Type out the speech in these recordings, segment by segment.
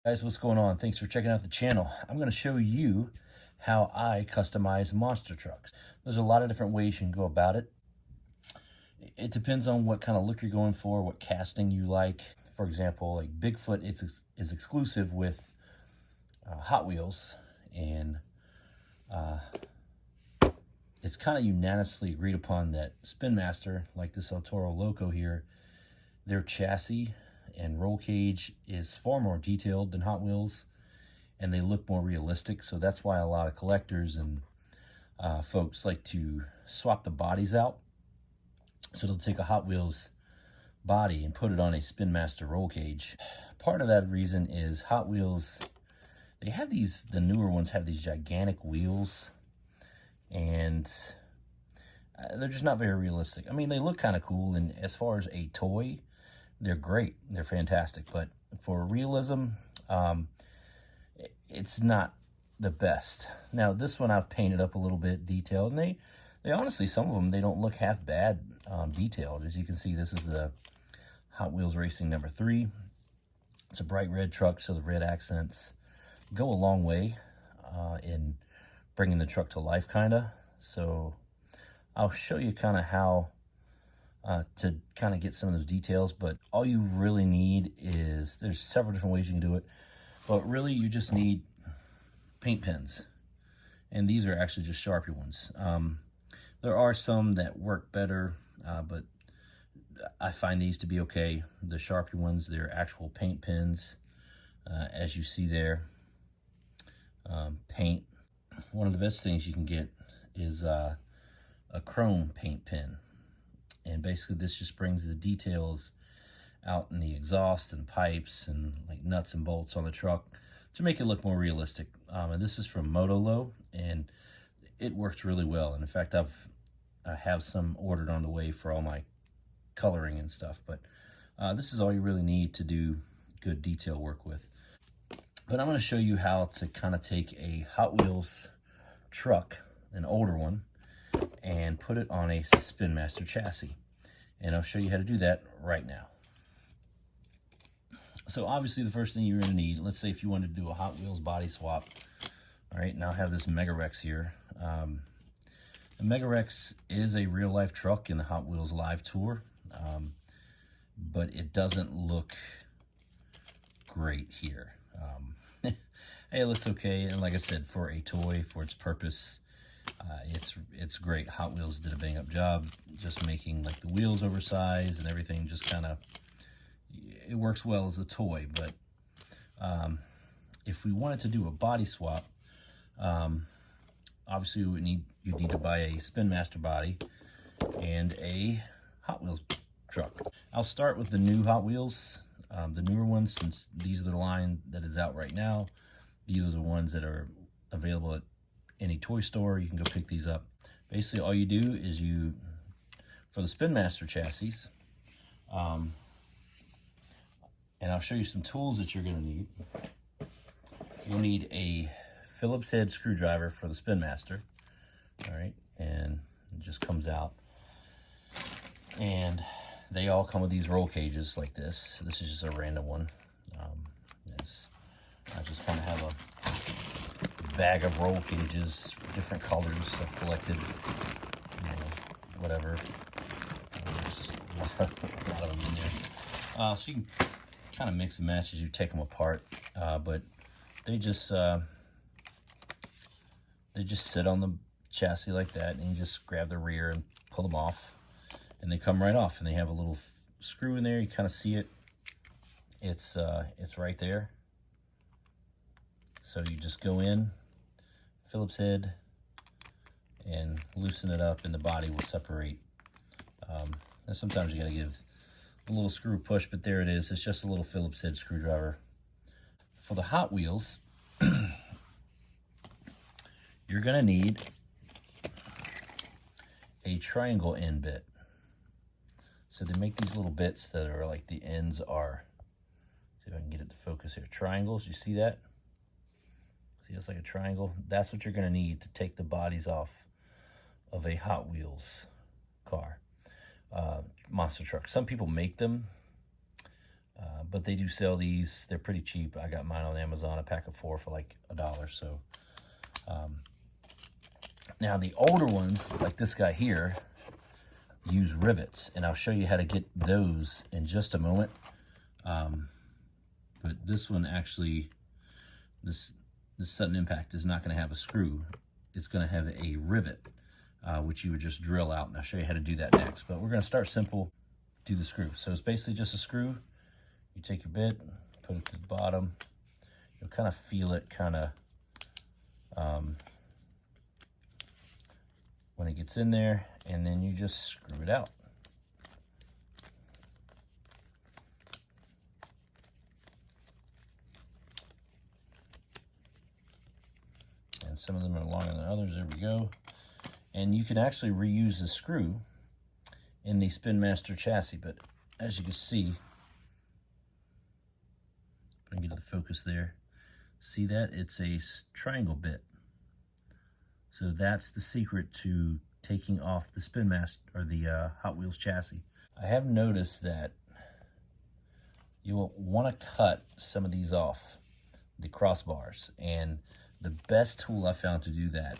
Guys, what's going on? Thanks for checking out the channel. I'm going to show you how I customize monster trucks. There's a lot of different ways you can go about it. It depends on what kind of look you're going for, what casting you like. For example, like Bigfoot is exclusive with Hot Wheels, and it's kind of unanimously agreed upon that Spin Master, like this El Toro Loco here, their chassis and roll cage is far more detailed than Hot Wheels, and they look more realistic. So that's why a lot of collectors and folks like to swap the bodies out. So they'll take a Hot Wheels body and put it on a Spin Master roll cage. Part of that reason is Hot Wheels, they have the newer ones have these gigantic wheels, and they're just not very realistic. I mean, they look kind of cool, and as far as a toy, they're great. They're fantastic. But for realism, it's not the best. Now, this one I've painted up a little bit detailed, and they honestly, some of them, they don't look half bad detailed. As you can see, this is the Hot Wheels Racing number 3. It's a bright red truck, so the red accents go a long way in bringing the truck to life, kind of. So I'll show you kind of how to kind of get some of those details, but all you really need is, there's several different ways you can do it, but really you just need paint pens, and these are actually just Sharpie ones. There are some that work better, but I find these to be okay. The Sharpie ones, they're actual paint pens, as you see there. Paint. One of the best things you can get is a chrome paint pen. And basically this just brings the details out in the exhaust and pipes and like nuts and bolts on the truck to make it look more realistic. And this is from Motolo, and it works really well. And in fact, I have some ordered on the way for all my coloring and stuff. But this is all you really need to do good detail work with. But I'm going to show you how to kind of take a Hot Wheels truck, an older one, and put it on a Spin Master chassis. And I'll show you how to do that right now. So obviously the first thing you're going to need, let's say if you wanted to do a Hot Wheels body swap. All right, now I have this Mega Rex here. The Mega Rex is a real life truck in the Hot Wheels Live Tour, but it doesn't look great here. Hey, it looks okay, and like I said, for a toy, for its purpose, it's great. Hot Wheels did a bang-up job just making like the wheels oversized and everything. Just kind of, it works well as a toy. But if we wanted to do a body swap, obviously you'd need to buy a Spin Master body and a Hot Wheels truck. I'll start with the new Hot Wheels, the newer ones, since these are the line that is out right now. These are the ones that are available at any toy store. You can go pick these up. Basically, all you do is for the Spin Master chassis, and I'll show you some tools that you're going to need. You'll need a Phillips head screwdriver for the Spin Master. All right, and it just comes out. And they all come with these roll cages like this. This is just a random one. I just kind of have a bag of roll cages, different colors I've collected, whatever. There's a lot of them in there. So you can kind of mix and match as you take them apart, but they just sit on the chassis like that, and you just grab the rear and pull them off, and they come right off. And they have a little screw in there. You kind of see it. It's right there. So you just go in, Phillips head, and loosen it up, and the body will separate. And sometimes you gotta give a little screw push, but there it is. It's just a little Phillips head screwdriver. For the Hot Wheels, you're gonna need a triangle end bit. So they make these little bits that are like the ends are, see if I can get it to focus here, triangles. You see that? See, it's like a triangle. That's what you're going to need to take the bodies off of a Hot Wheels car, monster truck. Some people make them. But they do sell these. They're pretty cheap. I got mine on Amazon, a pack of 4 for like $1. So now the older ones, like this guy here, use rivets, and I'll show you how to get those in just a moment. But this one actually, this sudden impact is not going to have a screw. It's going to have a rivet, which you would just drill out, and I'll show you how to do that next. But we're going to start simple, do the screw. So it's basically just a screw. You take your bit, put it to the bottom. You'll kind of feel it when it gets in there, and then you just screw it out. And some of them are longer than others. There we go. And you can actually reuse the screw in the Spin Master chassis, but as you can see, bring it to the focus there. See that? It's a triangle bit. So that's the secret to taking off the Spin Master, or the Hot Wheels chassis. I have noticed that you'll want to cut some of these off, the crossbars, and the best tool I found to do that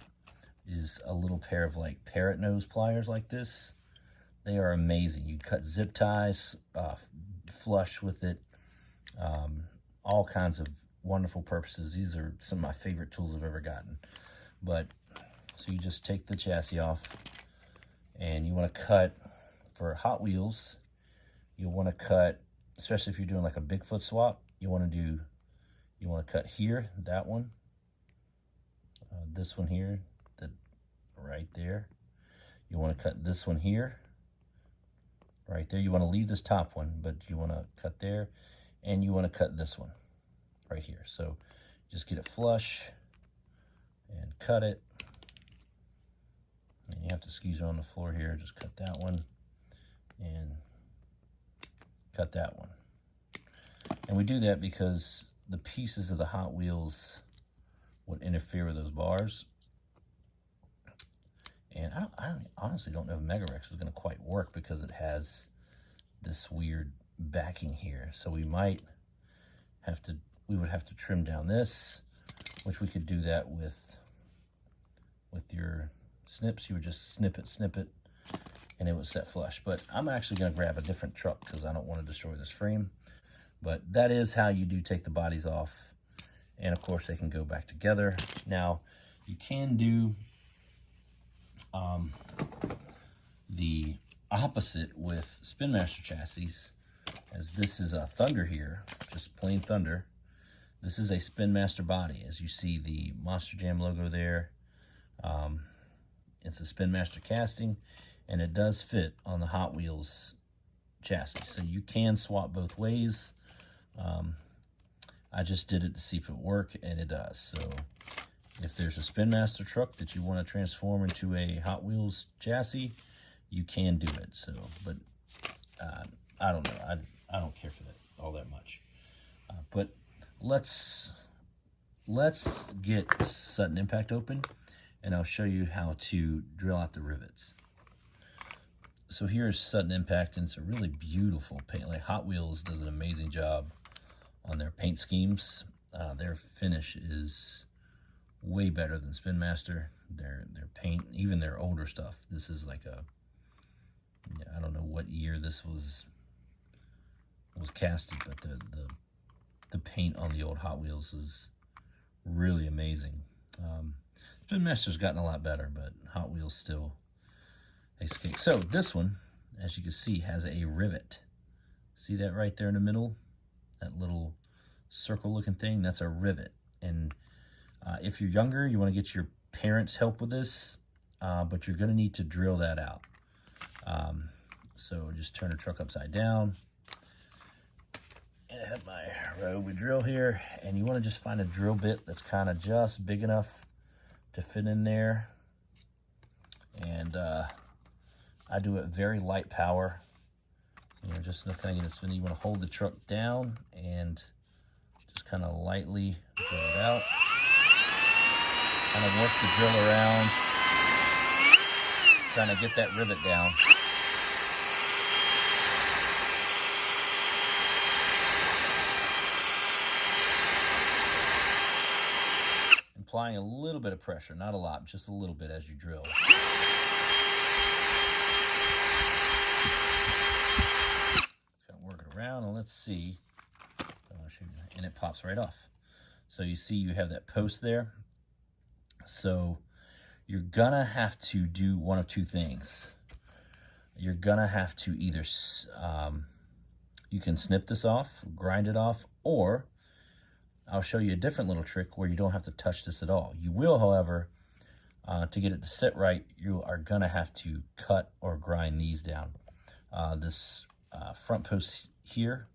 is a little pair of like parrot nose pliers like this. They are amazing. You cut zip ties, flush with it, all kinds of wonderful purposes. These are some of my favorite tools I've ever gotten. But so you just take the chassis off, and you want to cut for Hot Wheels. You'll want to cut, especially if you're doing like a Bigfoot swap, you want to cut here, that one, this one here, right there. You want to cut this one here, right there. You want to leave this top one, but you want to cut there, and you want to cut this one right here. So just get it flush and cut it. And you have to squeeze it on the floor here. Just cut that one and cut that one. And we do that because the pieces of the Hot Wheels would interfere with those bars. And I honestly don't know if Megarex is going to quite work because it has this weird backing here. So we would have to trim down this, which we could do that with your snips. You would just snip it, and it would set flush. But I'm actually going to grab a different truck because I don't want to destroy this frame. But that is how you do take the bodies off. And of course, they can go back together. Now, you can do the opposite with Spin Master chassis, as this is a Thunder here, just plain Thunder. This is a Spin Master body, as you see the Monster Jam logo there. It's a Spin Master casting, and it does fit on the Hot Wheels chassis, so you can swap both ways. I just did it to see if it worked, and it does. So if there's a Spin Master truck that you want to transform into a Hot Wheels chassis, you can do it. So, but I don't know. I don't care for that all that much. But let's get Sudden Impact open, and I'll show you how to drill out the rivets. So here's Sudden Impact, and it's a really beautiful paint. Like Hot Wheels does an amazing job on their paint schemes. Their finish is way better than Spin Master. Their paint, even their older stuff. This is like I don't know what year this was casted, but the paint on the old Hot Wheels is really amazing. Spin Master's gotten a lot better, but Hot Wheels still takes the cake. So this one, as you can see, has a rivet. See that right there in the middle? That little circle-looking thing, that's a rivet. And if you're younger, you want to get your parents' help with this, but you're going to need to drill that out. So just turn the truck upside down. And I have my Ryobi drill here, and you want to just find a drill bit that's kind of just big enough to fit in there. And I do it very light power. You know, just kind of get it spinning. You want to hold the truck down and just kind of lightly drill it out. Kind of work the drill around, trying to get that rivet down. applying a little bit of pressure, not a lot, just a little bit as you drill. Kind of working around, and let's see. And it pops right off. So you see you have that post there. So you're gonna have to do one of two things. You're gonna have to either, you can snip this off, grind it off, or I'll show you a different little trick where you don't have to touch this at all. You will, however, to get it to sit right, you are gonna have to cut or grind these down. This front post here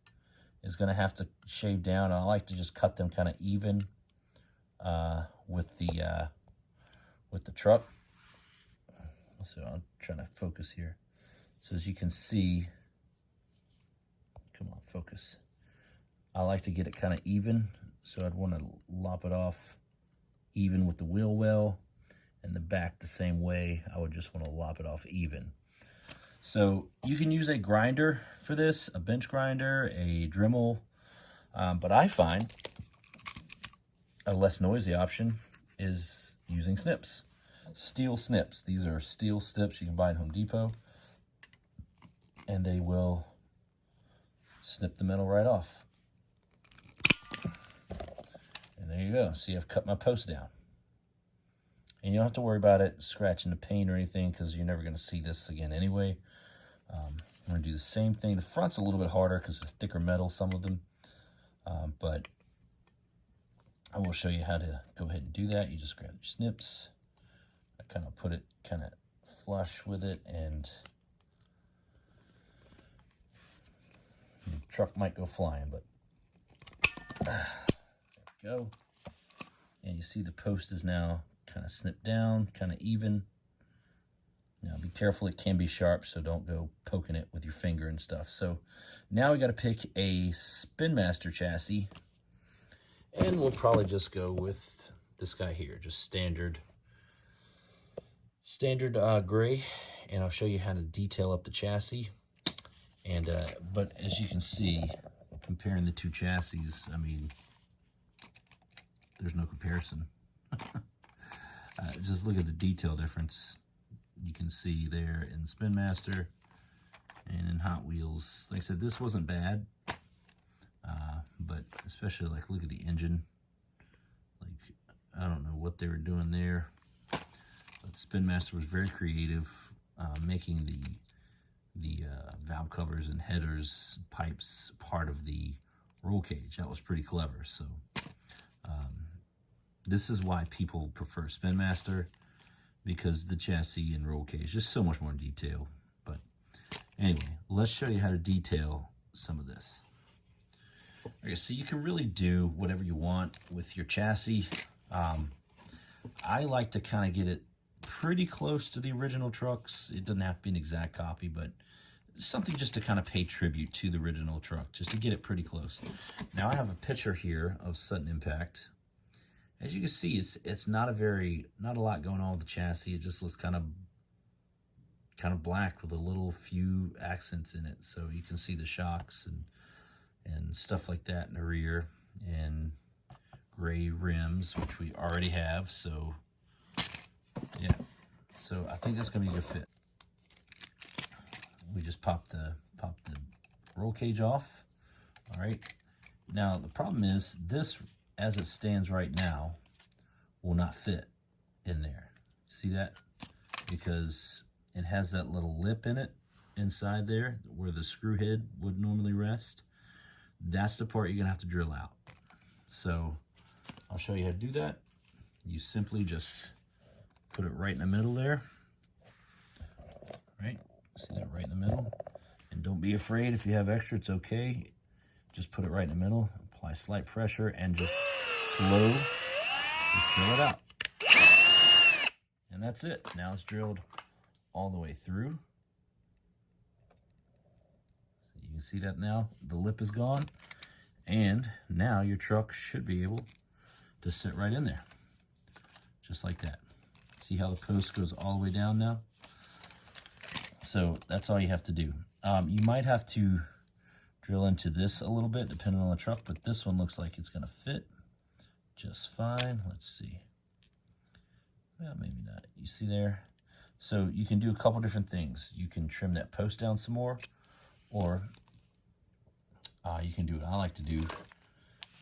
is gonna have to shave down. I like to just cut them kind of even with the truck. So I'm trying to focus here. So as you can see, come on, focus. I like to get it kind of even, so I'd want to lop it off even with the wheel well, and the back the same way. I would just want to lop it off even. So you can use a grinder for this, a bench grinder, a Dremel, but I find a less noisy option is using snips. Steel snips. These are steel snips you can buy at Home Depot, and they will snip the metal right off. And there you go. See, I've cut my post down. And you don't have to worry about it scratching the paint or anything, because you're never going to see this again anyway. I'm going to do the same thing. The front's a little bit harder because it's thicker metal, some of them. But I will show you how to go ahead and do that. You just grab your snips. I kind of put it kind of flush with it, and the truck might go flying, but there we go. And you see the post is now kind of snipped down, kind of even. Now be careful, it can be sharp, so don't go poking it with your finger and stuff. So now we got to pick a Spin Master chassis, and we'll probably just go with this guy here, just standard gray, and I'll show you how to detail up the chassis. And but as you can see, comparing the two chassis, I mean, there's no comparison. Just look at the detail difference. You can see there in Spin Master and in Hot Wheels. Like I said, this wasn't bad, but especially like look at the engine. Like, I don't know what they were doing there, but Spin Master was very creative, making the valve covers and headers, pipes part of the roll cage. That was pretty clever. So this is why people prefer Spin Master, because the chassis and roll cage just so much more detail. But anyway, let's show you how to detail some of this. Okay, so you can really do whatever you want with your chassis. I like to kind of get it pretty close to the original trucks. It doesn't have to be an exact copy, but something just to kind of pay tribute to the original truck, just to get it pretty close. Now I have a picture here of Sudden Impact. As you can see, it's not a lot going on with the chassis. It just looks kind of black with a little few accents in it. So you can see the shocks and stuff like that in the rear, and gray rims, which we already have. So yeah, so I think that's gonna be a good fit. We just pop the roll cage off. All right. Now the problem is this, as it stands right now, will not fit in there. See that? Because it has that little lip in it inside there where the screw head would normally rest. That's the part you're gonna have to drill out. So I'll show you how to do that. You simply just put it right in the middle there. Right? See that right in the middle? And don't be afraid if you have extra, it's okay. Just put it right in the middle, apply slight pressure, and just slow, just drill it out. And that's it. Now it's drilled all the way through. So you can see that now. The lip is gone. And now your truck should be able to sit right in there. Just like that. See how the post goes all the way down now? So that's all you have to do. You might have to drill into this a little bit depending on the truck, but this one looks like it's gonna fit just fine. Let's see. well, maybe not. You see there? So you can do a couple different things. You can trim that post down some more, or you can do what I like to do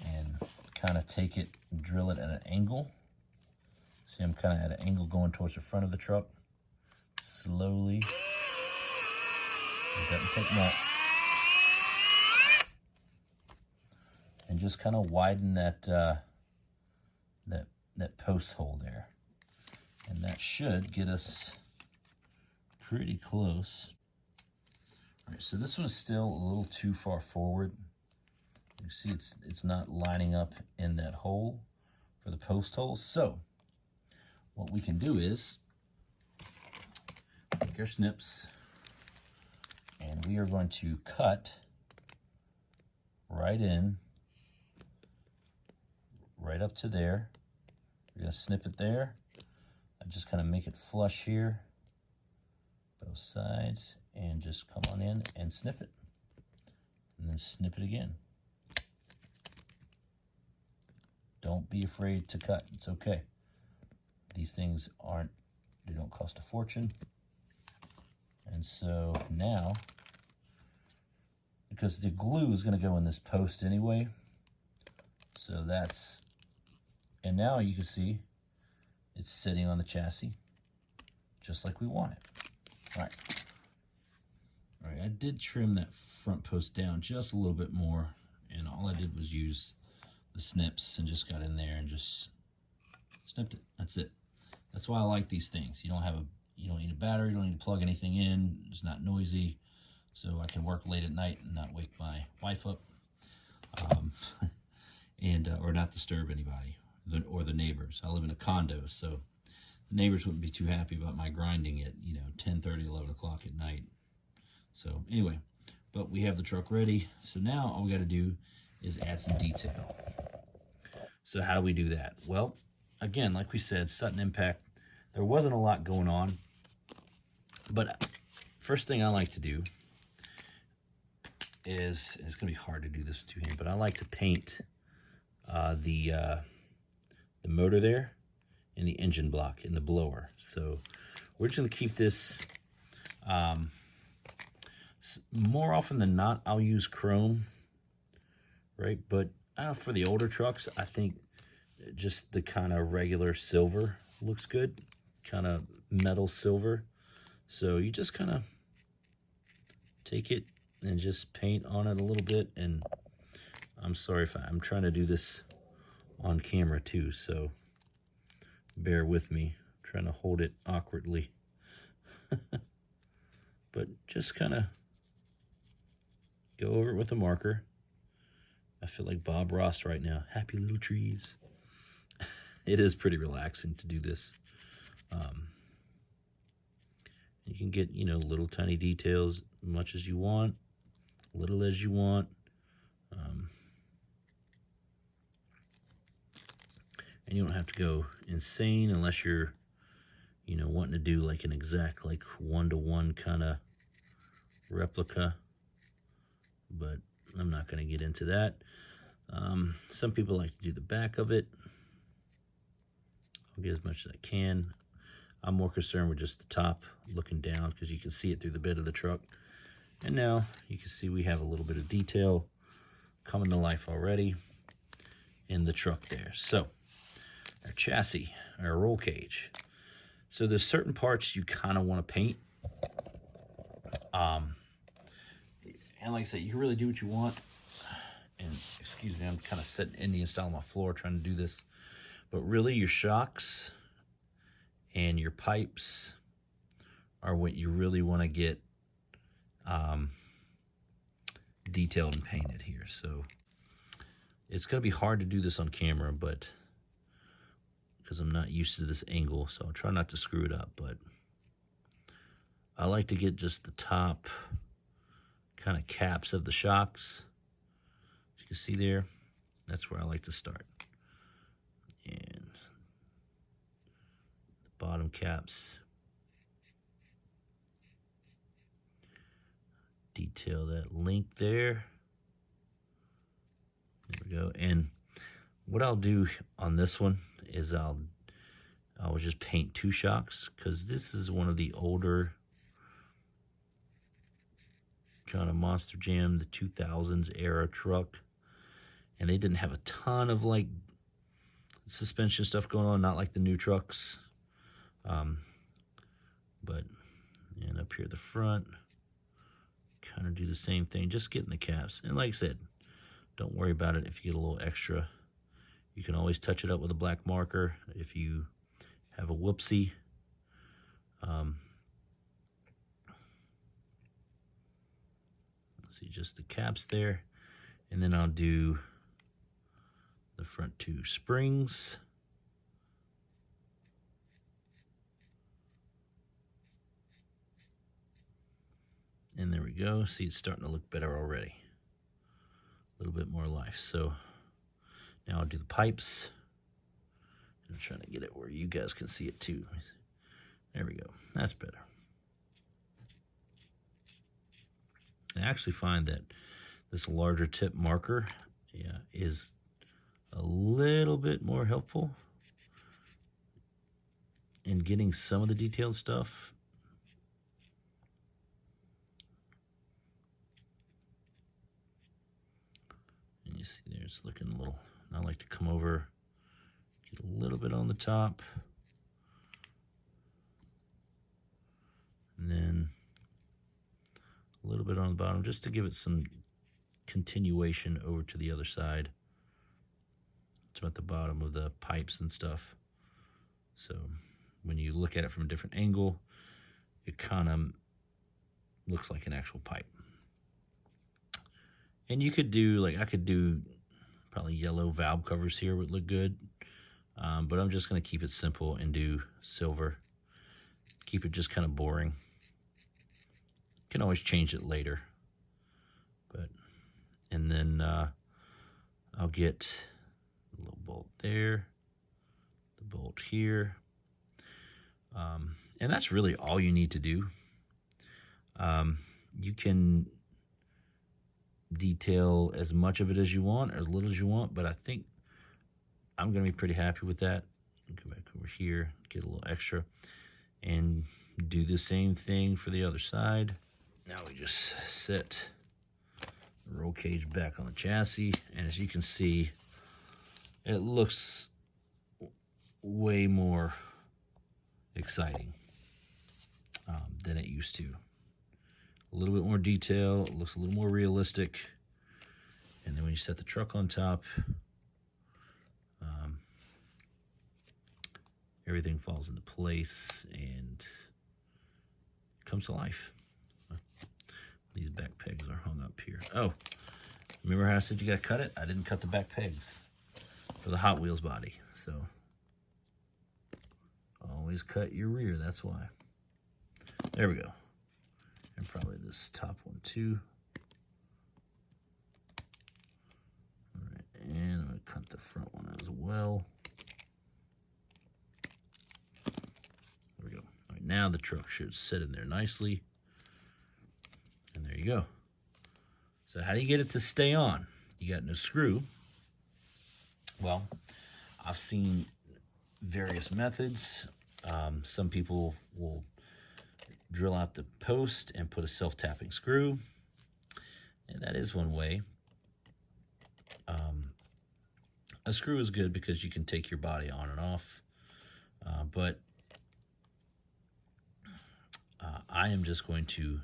and kind of take it and drill it at an angle. See, I'm kind of at an angle going towards the front of the truck. Slowly. It doesn't take much. And just kind of widen that that post hole there. And that should get us pretty close. All right, so this one is still a little too far forward. You see it's not lining up in that hole for the post hole. So what we can do is take our snips and we are going to cut right in, right up to there. We're going to snip it there. I just kind of make it flush here, both sides, and just come on in and snip it. And then snip it again. Don't be afraid to cut. It's okay. These things they don't cost a fortune. And so now, because the glue is going to go in this post anyway, so that's, and now you can see it's sitting on the chassis just like we want it. All right. All right, I did trim that front post down just a little bit more, and all I did was use the snips and just got in there and just snipped it. That's it. That's why I like these things. You don't need a battery, you don't need to plug anything in. It's not noisy, so I can work late at night and not wake my wife up, or not disturb anybody or the neighbors. I live in a condo, so the neighbors wouldn't be too happy about my grinding at 10:30, 11 o'clock at night. So anyway, but we have the truck ready. So now all we got to do is add some detail. So how do we do that? Well, again, like we said, Sutton Impact, there wasn't a lot going on. But first thing I like to do is, it's going to be hard to do this with two hands, but I like to paint the motor there and the engine block and the blower. So we're just going to keep this, more often than not, I'll use chrome, right? But for the older trucks, I think just the kind of regular silver looks good, kind of metal silver. So you just kind of take it and just paint on it a little bit. And I'm sorry if I'm trying to do this on camera too, so bear with me. I'm trying to hold it awkwardly. But just kind of go over it with a marker. I feel like Bob Ross right now. Happy little trees. It is pretty relaxing to do this. You can get, little tiny details, much as you want, little as you want. And you don't have to go insane unless you're, wanting to do like an exact, like one-to-one kind of replica. But I'm not going to get into that. Some people like to do the back of it. I'll get as much as I can. I'm more concerned with just the top looking down because you can see it through the bed of the truck. And now you can see we have a little bit of detail coming to life already in the truck there. So our chassis, our roll cage. So there's certain parts you kind of want to paint. And like I said, you can really do what you want. And excuse me, I'm kind of sitting Indian style on my floor trying to do this. But really your shocks and your pipes are what you really want to get detailed and painted here. So it's going to be hard to do this on camera, but because I'm not used to this angle, so I'll try not to screw it up. But I like to get just the top kind of caps of the shocks. As you can see there, that's where I like to start. And the bottom caps. Detail that link there. There we go. And what I'll do on this one is I'll I will just paint 2 shocks because this is one of the older kind of Monster Jam, the 2000s era truck. And they didn't have a ton of like suspension stuff going on, not like the new trucks. But and up here at the front, kind of do the same thing, just getting the caps. And like I said, don't worry about it if you get a little extra. You can always touch it up with a black marker if you have a whoopsie. See just the caps there. And then I'll do the front 2 springs. And there we go. See, it's starting to look better already. A little bit more life. So now I'll do the pipes. I'm trying to get it where you guys can see it too. There we go. That's better. I actually find that this larger tip marker, is a little bit more helpful in getting some of the detailed stuff. And you see there, it's looking a little, I like to come over, get a little bit on the top, and then a little bit on the bottom, just to give it some continuation over to the other side. It's at the bottom of the pipes and stuff. So when you look at it from a different angle, it kind of looks like an actual pipe. And you could do, like I could do probably yellow valve covers here would look good. But I'm just going to keep it simple and do silver. Keep it just kind of boring. Can always change it later. And then I'll get a little bolt there, the bolt here. And that's really all you need to do. You can detail as much of it as you want, or as little as you want, but I think I'm going to be pretty happy with that. Go back over here, get a little extra, and do the same thing for the other side. Now we just set the roll cage back on the chassis, and as you can see, it looks way more exciting than it used to. A little bit more detail, it looks a little more realistic. And then when you set the truck on top, everything falls into place and comes to life. These back pegs are hung up here. Oh, remember how I said you gotta cut it? I didn't cut the back pegs for the Hot Wheels body, so always cut your rear, that's why. There we go. And probably this top one too. All right, and I'm gonna cut the front one as well. There we go. All right, now the truck should sit in there nicely. And there you go. So how do you get it to stay on? You got no screw. Well, I've seen various methods. Some people will drill out the post and put a self-tapping screw. And that is one way. A screw is good because you can take your body on and off. But I am just going to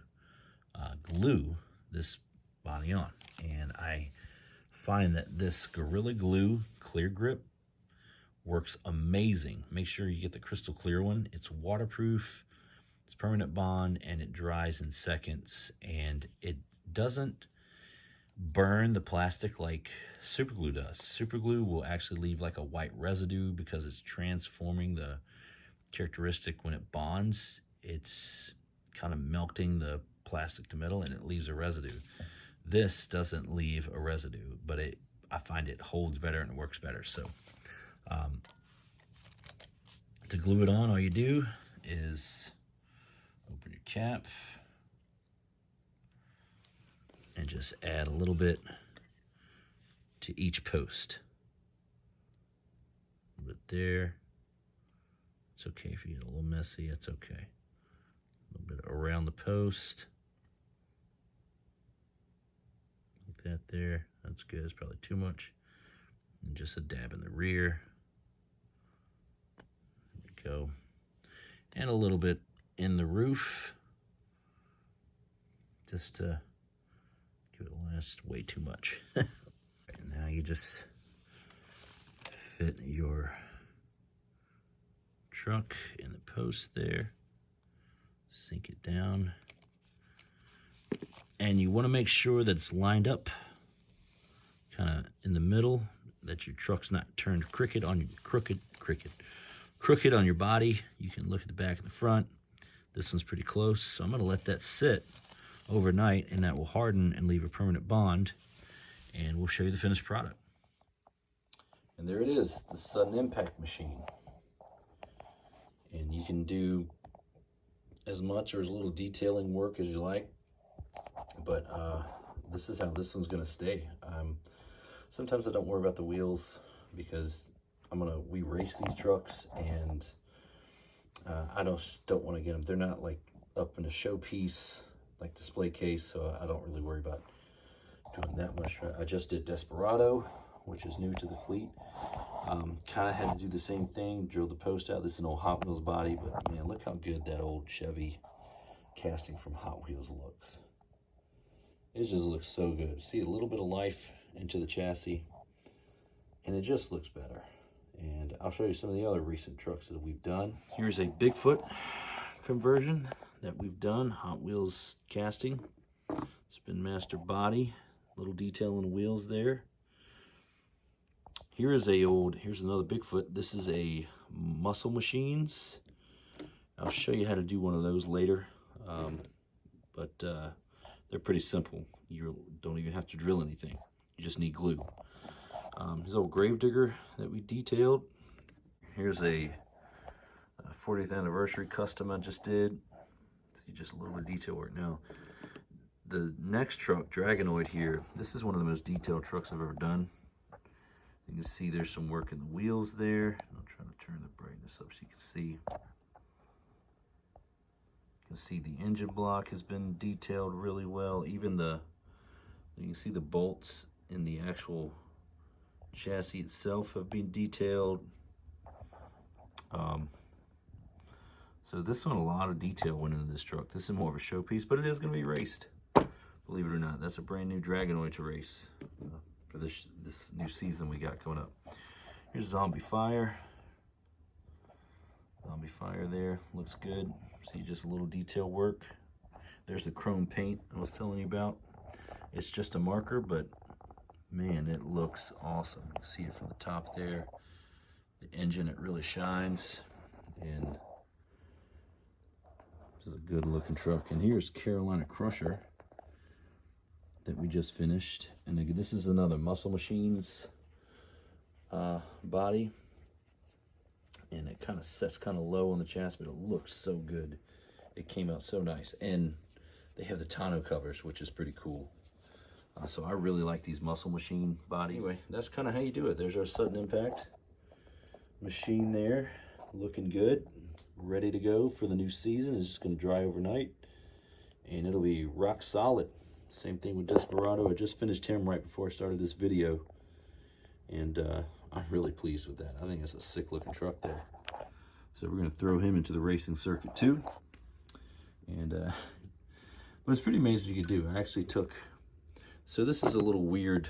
glue this body on. And I find that this Gorilla Glue Clear Grip works amazing. Make sure you get the crystal clear one. It's waterproof, it's permanent bond, and it dries in seconds. And it doesn't burn the plastic like super glue does. Super glue will actually leave like a white residue because it's transforming the characteristic when it bonds. It's kind of melting the plastic to metal and it leaves a residue. This doesn't leave a residue, but I find it holds better and it works better. So to glue it on, all you do is open your cap and just add a little bit to each post. A bit there, It's okay if you get a little messy, it's okay. A little bit around the post. Like that there, that's good. It's probably too much. And just a dab in the rear. There we go. And a little bit in the roof. Just to give it a last, way too much. Right, now you just fit your truck in the post there. Sink it down. And you want to make sure that it's lined up kind of in the middle, that your truck's not turned crooked on your body. You can look at the back and the front. This one's pretty close, so I'm going to let that sit overnight, and that will harden and leave a permanent bond, and we'll show you the finished product. And there it is, the sudden impact machine. And you can do as much or as little detailing work as you like, but this is how this one's gonna stay. Sometimes I don't worry about the wheels because we race these trucks, and I don't want to get them. They're not like up in a showpiece, like display case, so I don't really worry about doing that much. I just did Desperado, which is new to the fleet. Kind of had to do the same thing, drill the post out. This is an old Hot Wheels body, but man, look how good that old Chevy casting from Hot Wheels looks. It just looks so good. See a little bit of life into the chassis, and it just looks better. And I'll show you some of the other recent trucks that we've done. Here's a Bigfoot conversion that we've done, Hot Wheels casting, Spin Master body, little detail in the wheels there. Here's another Bigfoot. This is a Muscle Machines. I'll show you how to do one of those later, but they're pretty simple. You don't even have to drill anything. You just need glue. Here's old Gravedigger that we detailed. Here's a 40th anniversary custom I just did. See just a little bit of detail work. Now, the next truck, Dragonoid here, this is one of the most detailed trucks I've ever done. You can see there's some work in the wheels there. I'll try to turn the brightness up so you can see. You can see the engine block has been detailed really well. Even you can see the bolts in the actual chassis itself have been detailed. So this one, a lot of detail went into this truck. This is more of a showpiece, but it is going to be raced. Believe it or not, that's a brand new Dragonoid to race for this new season we got coming up. Here's Zombie Fire. Zombie Fire there, looks good. See just a little detail work. There's the chrome paint I was telling you about. It's just a marker, but man, it looks awesome. You can see it from the top there. The engine, it really shines. And this is a good looking truck. And here's Carolina Crusher that we just finished. And again, this is another Muscle Machines body. And it kind of sets kind of low on the chassis, but it looks so good. It came out so nice. And they have the tonneau covers, which is pretty cool. So I really like these Muscle Machine bodies. Anyway, that's kind of how you do it. There's our sudden impact machine there, looking good, ready to go for the new season. It's just going to dry overnight, and it'll be rock solid. Same thing with Desperado. I just finished him right before I started this video, and I'm really pleased with that. I think it's a sick looking truck there. So we're going to throw him into the racing circuit too. And but it's pretty amazing what you can do. I actually took, so this is a little weird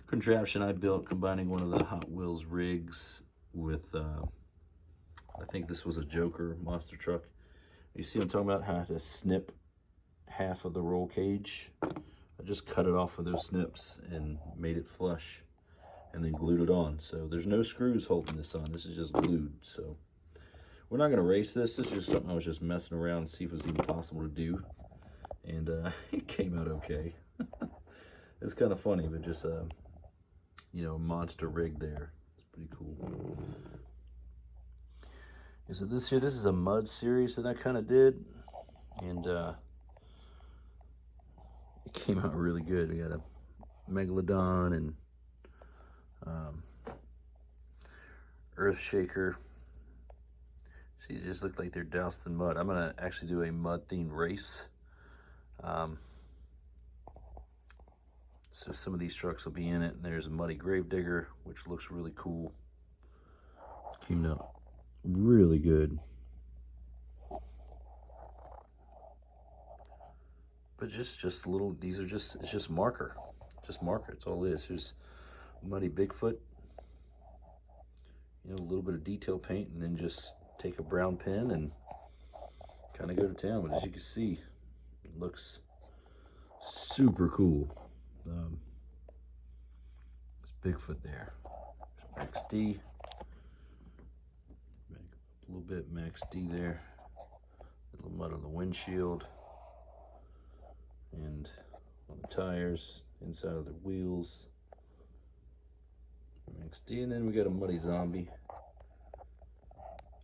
contraption I built, combining one of the Hot Wheels rigs with I think this was a Joker monster truck. You see what I'm talking about? How I had to snip half of the roll cage. I just cut it off with those snips and made it flush, and then glued it on. So there's no screws holding this on. This is just glued. So we're not going to race this. This is just something I was just messing around to see if it was even possible to do. And it came out okay. It's kind of funny, but just you know, monster rig there. It's pretty cool. So this is a mud series that I kind of did, and it came out really good. We got a Megalodon and Earth Shaker See, they just look like they're doused in mud. I'm gonna actually do a mud themed race. So some of these trucks will be in it, and there's a Muddy Gravedigger, which looks really cool. Came out really good. But just little, these are just, it's just marker. Just marker, it's all it is. Here's Muddy Bigfoot. You know, a little bit of detail paint, and then just take a brown pen and kind of go to town. But as you can see, it looks super cool. It's Bigfoot there. There's Max D. Back up a little bit, Max D there. A little mud on the windshield. And on the tires, inside of the wheels. Max D, and then we got a Muddy Zombie.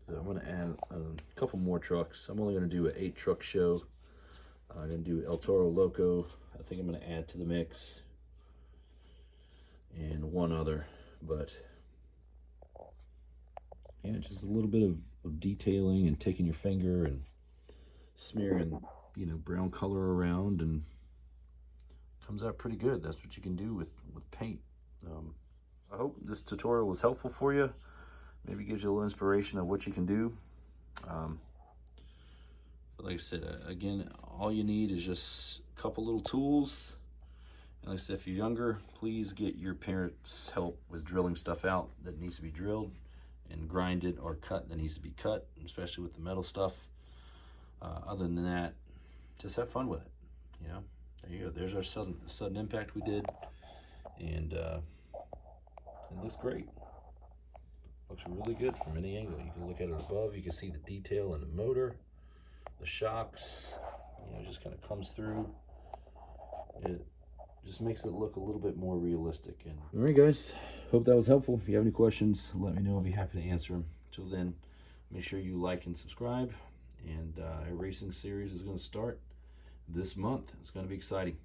So I'm going to add a couple more trucks. I'm only going to do an 8-truck show. I'm going to do El Toro Loco. I think I'm going to add to the mix. And one other. But yeah, just a little bit of detailing and taking your finger and smearing, you know, brown color around, and comes out pretty good. That's what you can do with paint. I hope this tutorial was helpful for you. Maybe gives you a little inspiration of what you can do. But like I said, again, all you need is just a couple little tools. And like I said, if you're younger, please get your parents' help with drilling stuff out that needs to be drilled, and grind it or cut that needs to be cut, especially with the metal stuff. Other than that, just have fun with it. You know, there you go. There's our sudden impact we did, and it looks great. Looks really good from any angle. You can look at it above. You can see the detail in the motor, the shocks. You know, it just kind of comes through. It just makes it look a little bit more realistic. And all right, guys. Hope that was helpful. If you have any questions, let me know. I'll be happy to answer them. Till then, make sure you like and subscribe. And a racing series is going to start this month. It's going to be exciting.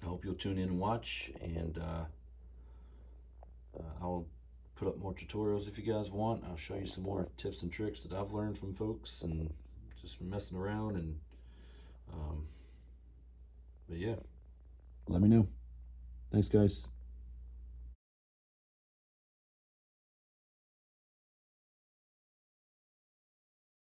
I hope you'll tune in and watch, and I'll put up more tutorials if you guys want. I'll show you some more tips and tricks that I've learned from folks and just from messing around. And but yeah, let me know. Thanks, guys.